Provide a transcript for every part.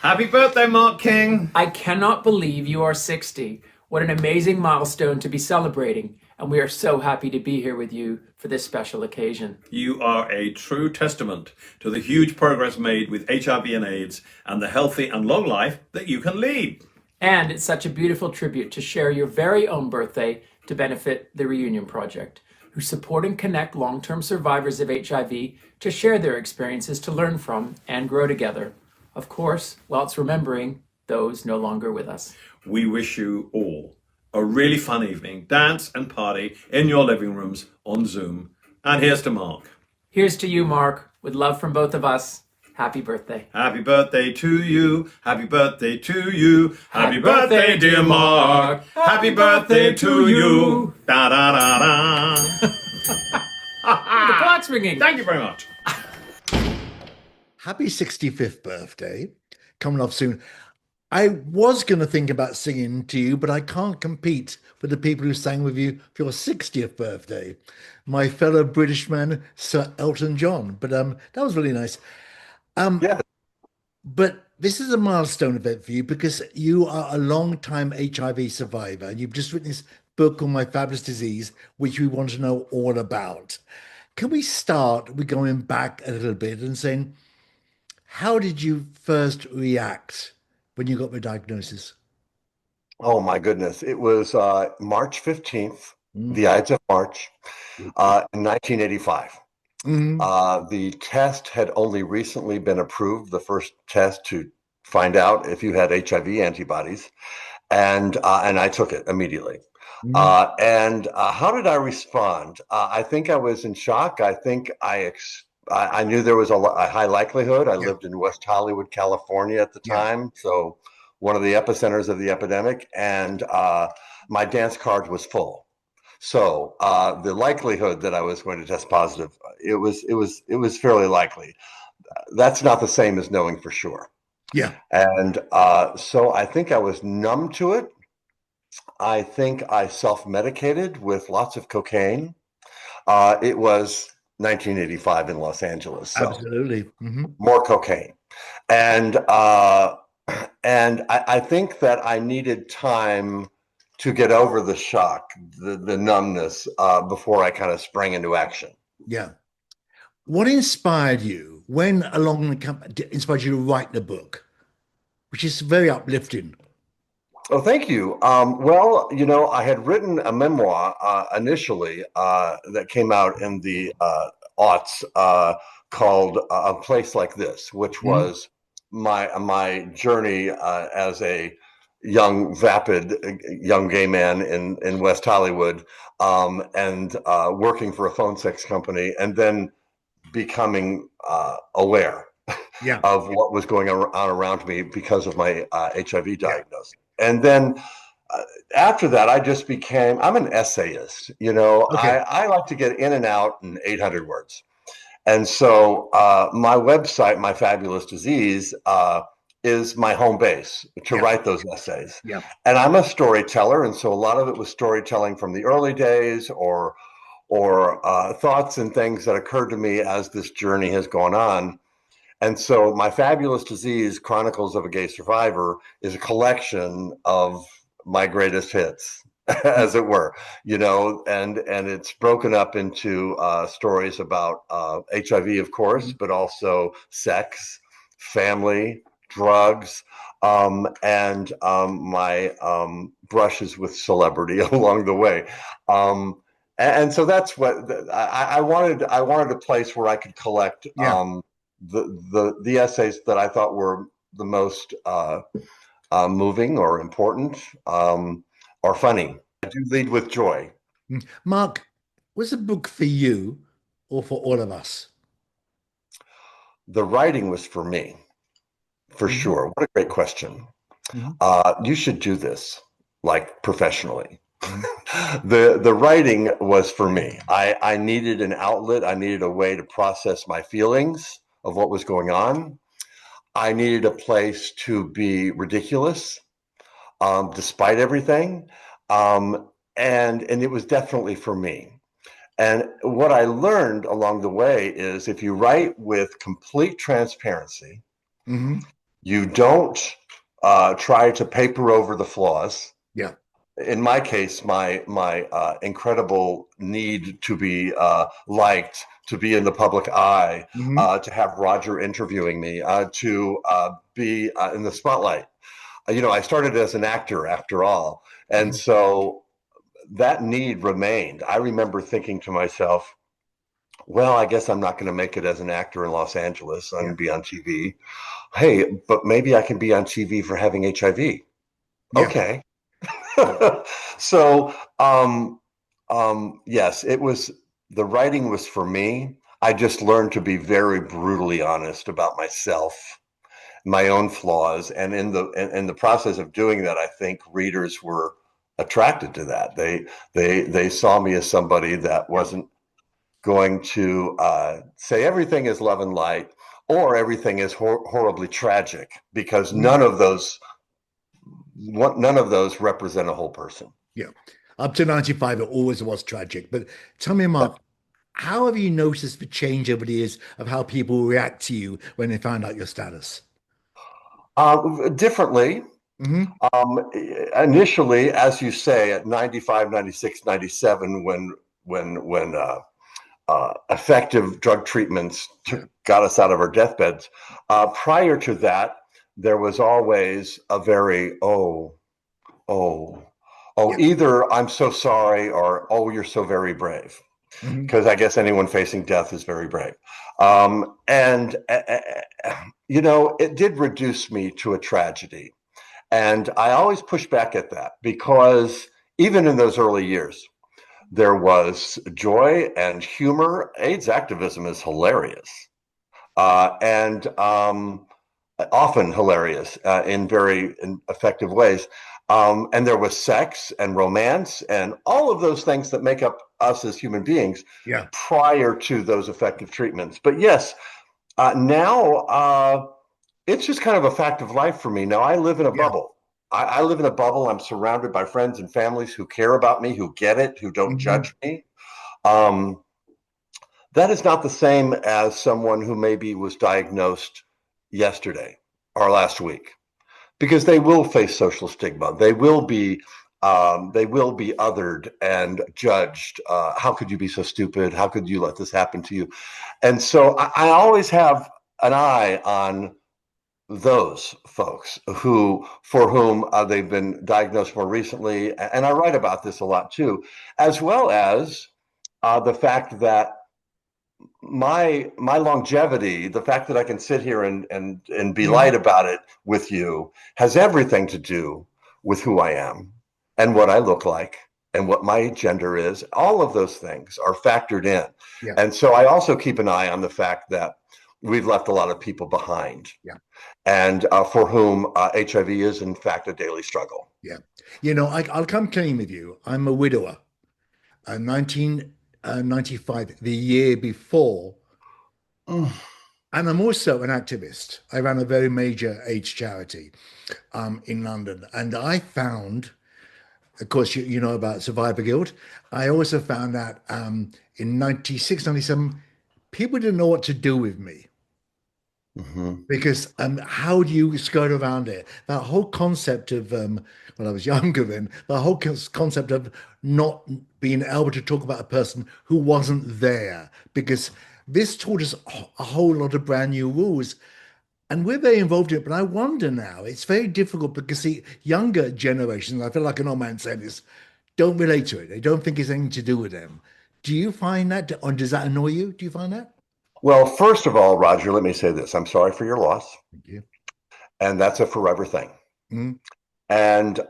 Happy birthday, Mark King. I cannot believe you are 60. What an amazing milestone to be celebrating. And we are so happy to be here with you for this special occasion. You are a true testament to the huge progress made with HIV and AIDS and the healthy and long life that you can lead. And it's such a beautiful tribute to share your very own birthday to benefit the Reunion Project, who support and connect long-term survivors of HIV to share their experiences, to learn from, and grow together. Of course, whilst remembering those no longer with us. We wish you all a really fun evening, dance and party in your living rooms on Zoom. And here's to Mark. Here's to you, Mark, with love from both of us. Happy birthday. Happy birthday to you. Happy birthday to you. Happy birthday, dear Mark. Happy birthday to you. Da da da da. The clock's ringing. Thank you very much. Happy 65th birthday, coming up soon. I was going to think about singing to you, but I can't compete with the people who sang with you for your 60th birthday. My fellow British man, Sir Elton John. But that was really nice. Yeah. But this is a milestone event for you because you are a long-time HIV survivor, and you've just written this book on My Fabulous Disease, which we want to know all about. Can we start with going back a little bit and saying, how did you first react when you got the diagnosis? Oh my goodness. It was March 15th, the Ides of March, in 1985. The test had only recently been approved, the first test to find out if you had HIV antibodies, and I took it immediately. And how did I respond? I think I was in shock. I think I knew there was a high likelihood. I lived in West Hollywood, California at the time, so one of the epicenters of the epidemic, and my dance card was full. So the likelihood that I was going to test positive, it was fairly likely. That's not the same as knowing for sure. Yeah. And so I think I was numb to it. I think I self-medicated with lots of cocaine. It was 1985 in Los Angeles, so Absolutely. more cocaine. And I think that I needed time to get over the shock, the numbness, before I kind of sprang into action. Yeah. What inspired you? When inspired you to write the book, which is very uplifting? Oh, thank you. Well, you know, I had written a memoir initially that came out in the aughts called A Place Like This, which was my journey as a young, vapid, young gay man in West Hollywood, and working for a phone sex company, and then becoming aware of what was going on around me because of my HIV diagnosis. And then after that, I just became, I'm an essayist, you know. I like to get in and out in 800 words. And so my website, My Fabulous Disease, is my home base to write those essays. And I'm a storyteller, and so a lot of it was storytelling from the early days, or thoughts and things that occurred to me as this journey has gone on. And so My Fabulous Disease, Chronicles of a Gay Survivor, is a collection of my greatest hits, as it were, you know, and it's broken up into stories about HIV, of course, but also sex, family, drugs, and my brushes with celebrity along the way. And so that's what I wanted. I wanted a place where I could collect the essays that I thought were the most moving or important, or funny. I do lead with joy. Mark, was the book for you or for all of us? The writing was for me, for sure. What a great question. You should do this, like, professionally. The writing was for me. I needed an outlet. I needed a way to process my feelings of what was going on. I needed a place to be ridiculous, despite everything. And it was definitely for me. And what I learned along the way is if you write with complete transparency, You don't try to paper over the flaws. Yeah. In my case, my incredible need to be liked, to be in the public eye, to have Roger interviewing me, to be in the spotlight. I started as an actor after all, and so that need remained. I remember thinking to myself, well, I guess I'm not going to make it as an actor in Los Angeles. I'm going to be on TV. Hey, but maybe I can be on TV for having HIV. Yeah. Okay. So, yes, the writing was for me. I just learned to be very brutally honest about myself, my own flaws, and in the process of doing that, I think readers were attracted to that. They saw me as somebody that wasn't going to say everything is love and light or everything is horribly tragic, because none of those represent a whole person. Yeah. Up to 95, it always was tragic. But tell me, Mark, how have you noticed the change over the years of how people react to you when they find out your status? Differently. Hmm. Initially, as you say, at 95, 96, 97, when effective drug treatments got us out of our deathbeds. Prior to that, there was always a very, Yeah. either I'm so sorry or, oh, you're so very brave. Hmm. Because I guess anyone facing death is very brave. And, it did reduce me to a tragedy. And I always push back at that, because even in those early years, there was joy and humor. AIDS activism is hilarious, and often hilarious in very effective ways. And there was sex and romance and all of those things that make up us as human beings Yeah. prior to those effective treatments. But yes, now it's just kind of a fact of life for me. Now I live in a Yeah. bubble. I live in a bubble. I'm surrounded by friends and families who care about me, who get it, who don't Hmm. judge me. Um, that is not the same as someone who maybe was diagnosed yesterday or last week, because they will face social stigma. They will be othered and judged. How could you be so stupid? How could you let this happen to you? And so I always have an eye on those folks for whom they've been diagnosed more recently, and I write about this a lot too, as well as the fact that my longevity, the fact that I can sit here and be Hmm. light about it with you, has everything to do with who I am and what I look like and what my gender is. All of those things are factored in. Yeah. And so I also keep an eye on the fact that we've left a lot of people behind, Yeah. and for whom HIV is, in fact, a daily struggle. Yeah. I'll come clean with you. I'm a widower. 1995, the year before. Mm. And I'm also an activist. I ran a very major AIDS charity in London. And I found, of course, you know about survivor guilt. I also found that in 96, 97, people didn't know what to do with me. Mhm. Because how do you skirt around it? That whole concept of, when I was younger then, the whole concept of not being able to talk about a person who wasn't there, because this taught us a whole lot of brand new rules. And we're very involved in it. But I wonder now, it's very difficult because the younger generations, I feel like an old man saying this, don't relate to it. They don't think it's anything to do with them. Do you find that, or does that annoy you? Do you find that? Well, first of all, Roger, let me say this. I'm sorry for your loss, Thank you. and that's a forever thing. Mhm. And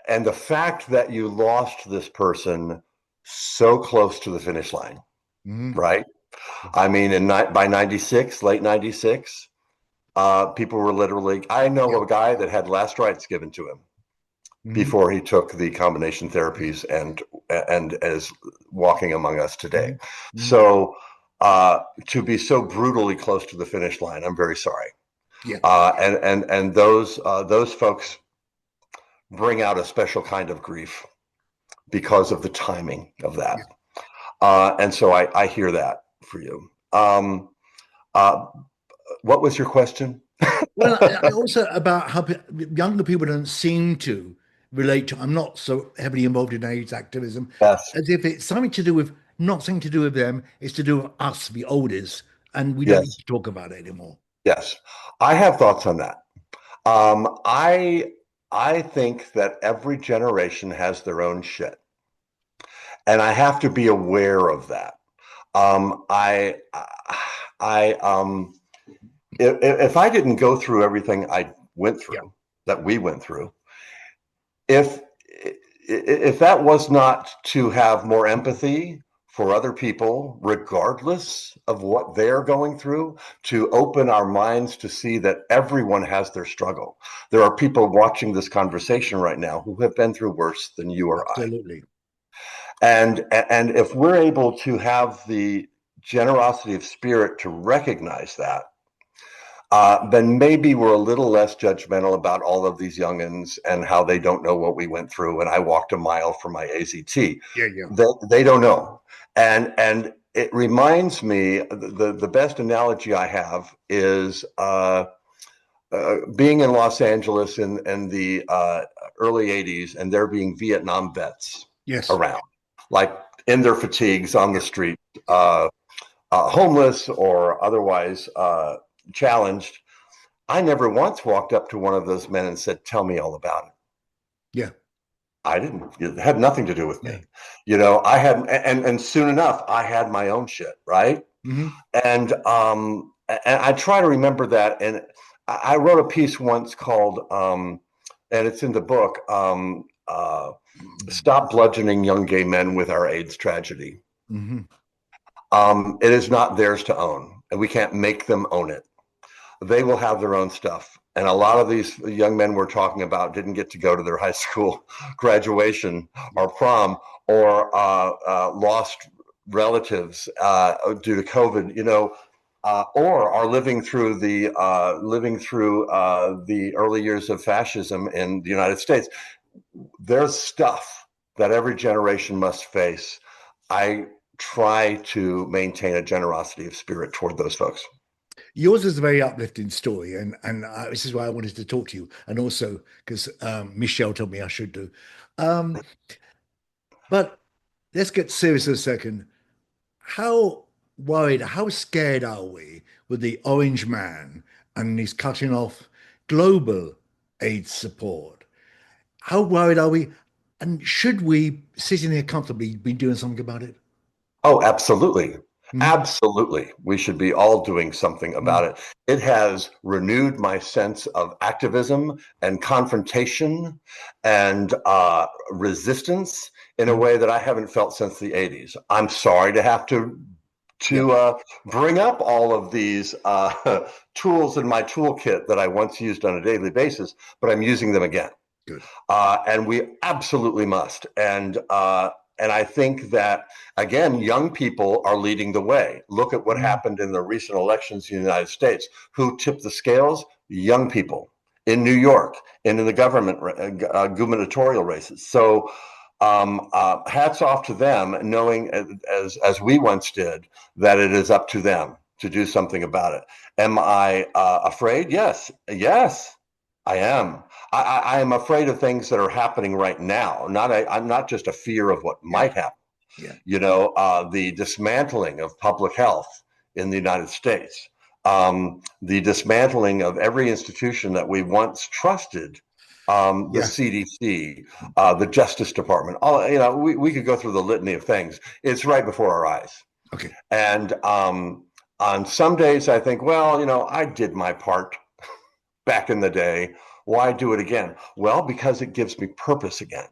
and the fact that you lost this person so close to the finish line, Mhm. right? I mean, by 96, late 96, people were literally, I know Yeah. a guy that had last rites given to him Mhm. before he took the combination therapies and is walking among us today. Mhm. Mhm. So to be so brutally close to the finish line, I'm very sorry. Yeah. And those folks bring out a special kind of grief because of the timing of that. Yeah. And so I hear that for you. Uh, what was your question? Well, I also about how younger people don't seem to relate to. I'm not so heavily involved in AIDS activism, Yes, as if it's something to do with not something to do with them. It's to do with us, the oldest, and we don't need yes, to talk about it anymore. yes. I have thoughts on that. Um, I I think that every generation has their own shit, and I have to be aware of that. Um, I I if I didn't go through everything I went Yeah, through, that we went through, if if that was not to have more empathy for other people, regardless of what they're going through, to open our minds to see that everyone has their struggle. There are people watching this conversation right now who have been through worse than you or I. absolutely. And if we're able to have the generosity of spirit to recognize that, then maybe we're a little less judgmental about all of these youngins and how they don't know what we went through. And I walked a mile for my AZT. Yeah, yeah. They don't know. And it reminds me, the best analogy I have is being in Los Angeles in the early 80s and there being Vietnam vets Yes. around, like in their fatigues on the street, homeless or otherwise challenged. I never once walked up to one of those men and said, "Tell me all about it." Yeah, I didn't. It had nothing to do with yeah. me. You know, I had, and soon enough, I had my own shit, right? Hmm. And I try to remember that. And I wrote a piece once called, and it's in the book, "Stop Bludgeoning Young Gay Men with Our AIDS Tragedy." Hmm. It is not theirs to own, and we can't make them own it. They will have their own stuff. And a lot of these young men we're talking about didn't get to go to their high school graduation or prom, or lost relatives due to COVID, or are living through the early years of fascism in the United States. There's stuff that every generation must face. I try to maintain a generosity of spirit toward those folks. Yours is a very uplifting story, and this is why I wanted to talk to you, and also because Michelle told me I should do. Um, but let's get serious for a second. How worried, how scared are we with the Orange Man and he's cutting off global aid support? How worried are we? And should we, sitting here comfortably, be doing something about it? Oh, absolutely. Mhm. Absolutely. We should be all doing something about Mhm. it. It has renewed my sense of activism and confrontation and resistance in a Mhm. way that I haven't felt since the 80s. I'm sorry to have Yeah, bring up all of these tools in my toolkit that I once used on a daily basis, but I'm using them again. good. And we absolutely must. And I think that, again, young people are leading the way. Look at what Mhm. happened in the recent elections in the United States. Who tipped the scales? Young people in New York and in the government gubernatorial races. So hats off to them, knowing as we once did that it is up to them to do something about it. Am I afraid? Yes, yes, I am. I am afraid of things that are happening right now. I'm not just a fear of what Yeah, might happen. yeah, The dismantling of public health in the United States, the dismantling of every institution that we once trusted, the yeah. CDC, the Justice Department. All we could go through the litany of things. It's right before our eyes. Okay. And on some days, I think, well, I did my part back in the day. Why do it again? Well, because it gives me purpose again.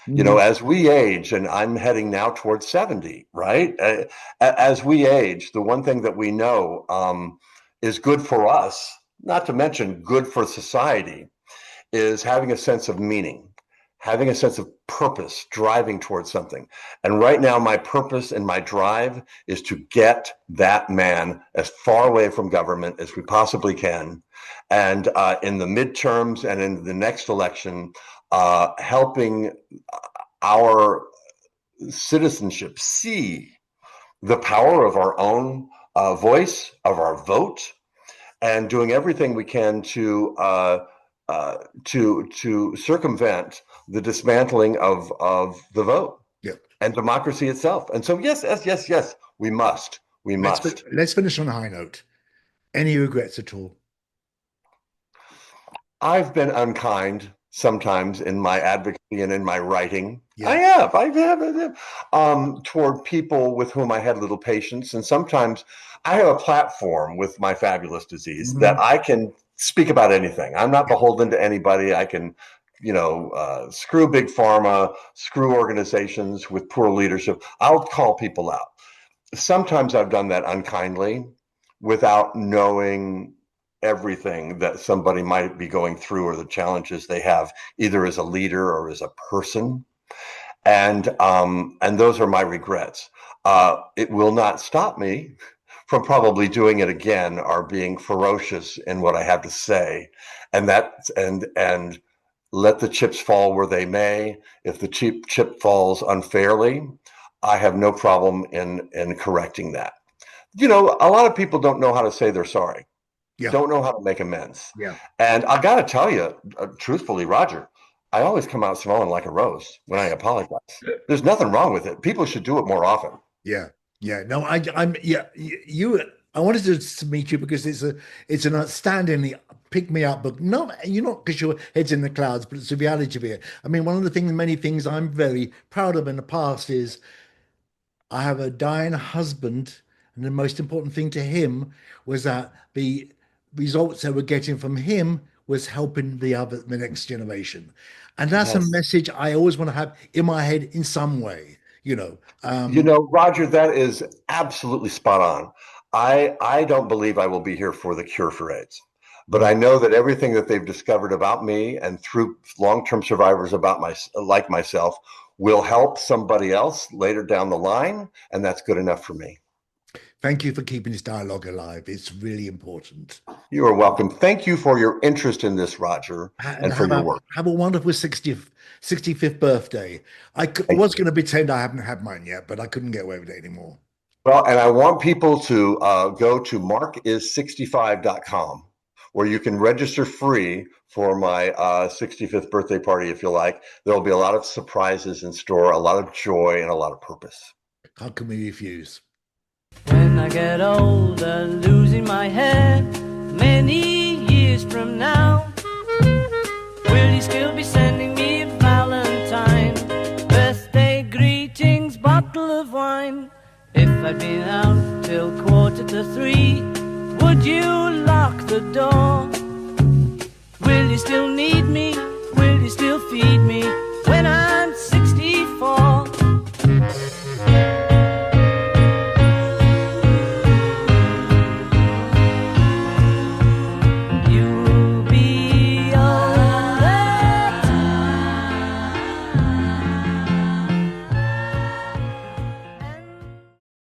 Mhm. As we age, and I'm heading now towards 70, right? As we age, the one thing that we know is good for us, not to mention good for society, is having a sense of meaning, having a sense of purpose, driving towards something. And right now, my purpose and my drive is to get that man as far away from government as we possibly can. And in the midterms and in the next election, helping our citizenship see the power of our own voice, of our vote, and doing everything we can to circumvent the dismantling of the vote Yeah. and democracy itself. And so, yes, we must. We must. Let's finish on a high note. Any regrets at all? I've been unkind sometimes in my advocacy and in my writing. Yeah. I have, toward people with whom I had little patience. And sometimes I have a platform with my fabulous disease that I can speak about anything. I'm not beholden to anybody. I can, screw big pharma, screw organizations with poor leadership. I'll call people out. Sometimes I've done that unkindly without knowing everything that somebody might be going through or the challenges they have, either as a leader or as a person. And those are my regrets. It will not stop me from probably doing it again or being ferocious in what I have to say, and let the chips fall where they may. If the chip falls unfairly, I have no problem in correcting that. A lot of people don't know how to say they're sorry. Yeah. Don't know how to make amends. Yeah. And I got to tell you, truthfully, Roger, I always come out smelling like a rose when I apologize. There's nothing wrong with it. People should do it more often. Yeah. Yeah. No, I wanted to meet you because it's an outstanding pick me up book. No, you're not because your head's in the clouds, but it's a reality of it. I mean, one of the many things I'm very proud of in the past is I have a dying husband, and the most important thing to him was that the results they were getting from him was helping the next generation. And that's a message I always want to have in my head in some way, Roger, that is absolutely spot on. I don't believe I will be here for the cure for AIDS, but I know that everything that they've discovered about me and through long-term survivors like myself will help somebody else later down the line, and that's good enough for me. Thank you for keeping this dialogue alive. It's really important. You are welcome. Thank you for your interest in this, Roger, and for your work. Have a wonderful 65th birthday. I was going to pretend I haven't had mine yet, but I couldn't get away with it anymore. Well, and I want people to go to markis65.com, where you can register free for my 65th birthday party if you like. There will be a lot of surprises in store, a lot of joy, and a lot of purpose. How can we refuse? When I get older, losing my hair, many years from now, will you still be sending me a Valentine, birthday greetings, bottle of wine? If I'd been out till 2:45, would you lock the door? Will you still need me